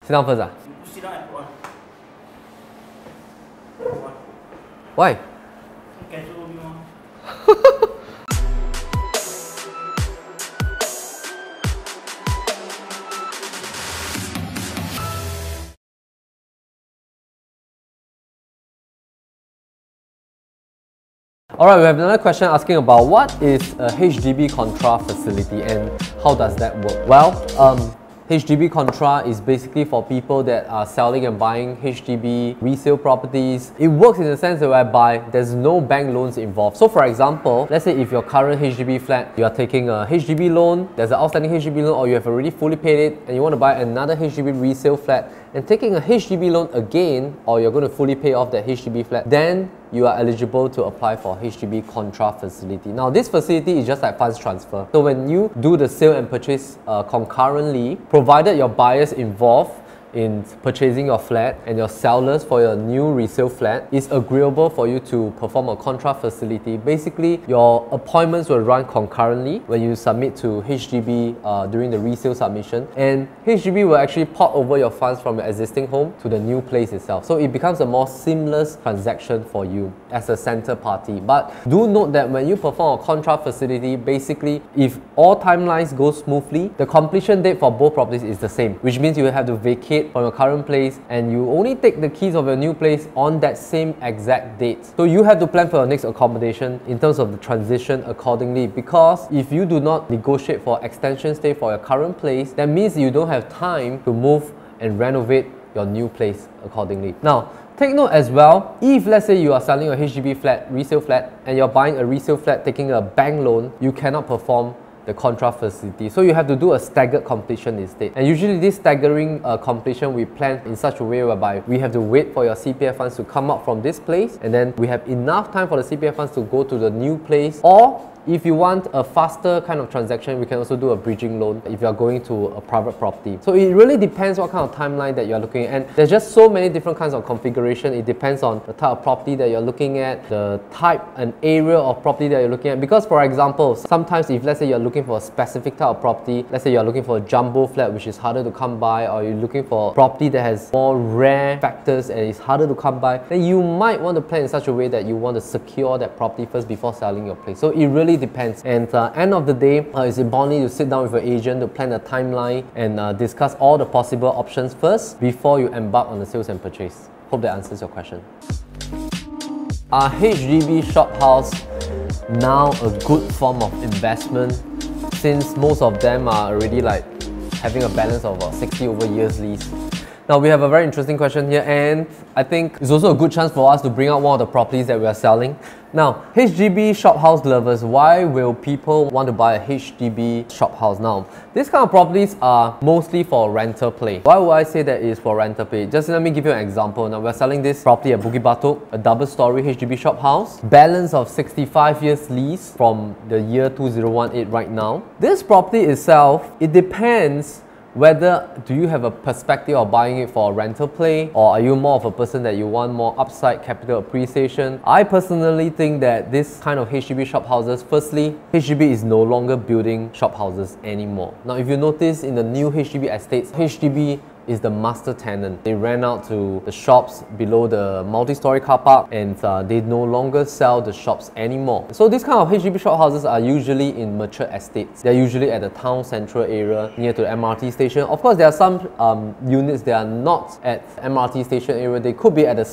Sit down first. You sit down and put on. Why? Casual only one. Alright, we have another question asking about what is a HDB Contra facility and how does that work? Well, HDB Contra is basically for people that are selling and buying HDB resale properties. It works in the sense that whereby there's no bank loans involved. So for example, let's say if your current HDB flat, you are taking a HDB loan, there's an outstanding HDB loan, or you have already fully paid it and you want to buy another HDB resale flat and taking a HDB loan again, or you're going to fully pay off that HDB flat, then you are eligible to apply for HDB Contra facility. Now this facility is just like funds transfer. So when you do the sale and purchase concurrently, provided your buyers involved in purchasing your flat and your sellers for your new resale flat is agreeable for you to perform a Contra facility. Basically, your appointments will run concurrently when you submit to HDB during the resale submission, and HDB will actually port over your funds from your existing home to the new place itself. So it becomes a more seamless transaction for you as a center party. But do note that when you perform a Contra facility, basically if all timelines go smoothly, the completion date for both properties is the same, which means you will have to vacate from your current place and you only take the keys of your new place on that same exact date. So you have to plan for your next accommodation in terms of the transition accordingly, because if you do not negotiate for extension stay for your current place, that means you don't have time to move and renovate your new place accordingly. Now, take note as well, if let's say you are selling a HDB flat, resale flat, and you're buying a resale flat taking a bank loan, you cannot perform the Contra facility. So you have to do a staggered completion instead. And usually this staggering completion we plan in such a way whereby we have to wait for your CPF funds to come out from this place, and then we have enough time for the CPF funds to go to the new place. Or if you want a faster kind of transaction, we can also do a bridging loan if you are going to a private property. So it really depends what kind of timeline that you're looking at. And there's just so many different kinds of configuration. It depends on the type of property that you're looking at, the type and area of property that you're looking at. Because for example, sometimes if let's say you're looking for a specific type of property, let's say you're looking for a jumbo flat which is harder to come by, or you're looking for property that has more rare factors and is harder to come by, then you might want to plan in such a way that you want to secure that property first before selling your place. So it really depends. And end of the day, it's important to sit down with your agent to plan a timeline and discuss all the possible options first before you embark on the sales and purchase. Hope that answers your question. Are HDB Shophouse now a good form of investment, since most of them are already like having a balance of about 60 over years lease? Now we have a very interesting question here, and I think it's also a good chance for us to bring out one of the properties that we are selling. Now, HDB Shophouse lovers, why will people want to buy a HDB Shophouse? Now, these kind of properties are mostly for rental play. Why would I say that it is for rental play? Just let me give you an example. Now, we're selling this property at Bukit Batok, a double-story HDB Shophouse, balance of 65 years lease from the year 2018 right now. This property itself, it depends whether do you have a perspective of buying it for a rental play, or are you more of a person that you want more upside capital appreciation. I personally think that this kind of HDB shophouses, firstly, HDB is no longer building shophouses anymore. Now if you notice in the new HDB estates, HDB is the master tenant. They rent out to the shops below the multi-story car park, and they no longer sell the shops anymore. So these kind of HDB shophouses are usually in mature estates. They're usually at the town central area near to the MRT station. Of course, there are some units that are not at MRT station area. They could be at the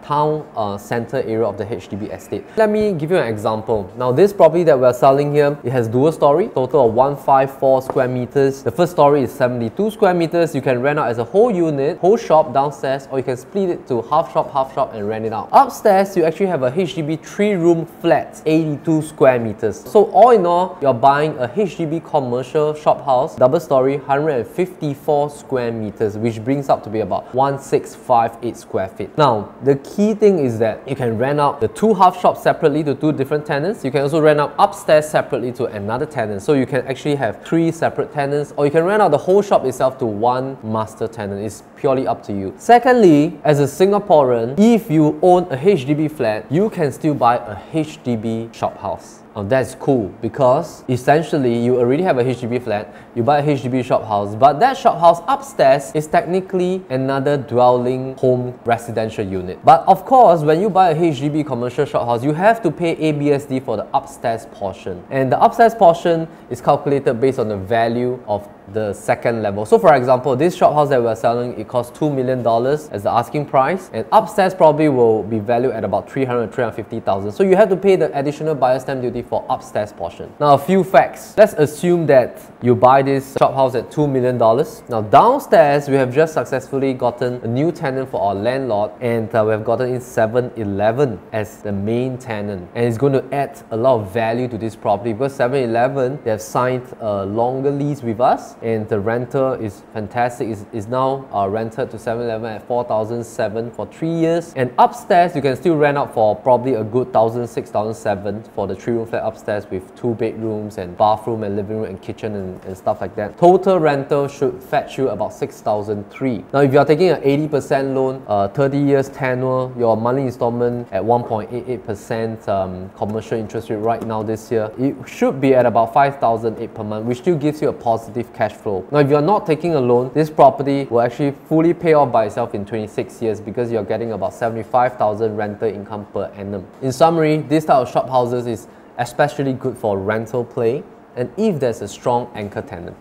town center area of the HDB estate. Let me give you an example. Now this property that we're selling here, it has dual story, total of 154 square meters. The first story is 72 square meters. You can rent out as a whole unit, whole shop downstairs, or you can split it to half shop and rent it out. Upstairs, you actually have a HDB 3-room flat, 82 square meters. So all in all, you're buying a HDB commercial shop house, double story, 154 square meters, which brings up to be about 1658 square feet. Now, the key thing is that you can rent out the 2 half shops separately to 2 different tenants. You can also rent out upstairs separately to another tenant. So you can actually have 3 separate tenants, or you can rent out the whole shop itself to 1 master tenant. It's purely up to you. Secondly, as a Singaporean, if you own a HDB flat, you can still buy a HDB shophouse. Now that's cool because essentially you already have a HDB flat, you buy a HDB shop house, but that shop house upstairs is technically another dwelling home residential unit. But of course, when you buy a HDB commercial shop house, you have to pay ABSD for the upstairs portion. And the upstairs portion is calculated based on the value of the second level. So for example, this shop house that we're selling, it costs $2 million as the asking price, and upstairs probably will be valued at about $350,000. So you have to pay the additional buyer stamp duty for upstairs portion. Now a few facts. Let's assume that you buy this shop house at $2 million. Now downstairs, we have just successfully gotten a new tenant for our landlord, and we have gotten in 7-Eleven as the main tenant, and it's going to add a lot of value to this property because 7-Eleven, they have signed a longer lease with us, and the rental is fantastic. It's now rented to 7-Eleven at $4,700 for 3 years, and upstairs you can still rent out for probably a good $1,600, $1,700 for the 3-room flat upstairs with 2 bedrooms and bathroom and living room and kitchen and stuff like that. Total rental should fetch you about $6,300. Now if you are taking an 80% loan, 30 years tenure, your monthly installment at 1.88% commercial interest rate right now this year, it should be at about $5,800 per month, which still gives you a positive cash flow. Now if you're not taking a loan, this property will actually fully pay off by itself in 26 years because you're getting about $75,000 rental income per annum. In summary, this type of shop houses is especially good for rental play and if there's a strong anchor tenant.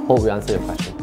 Hope we answered your question.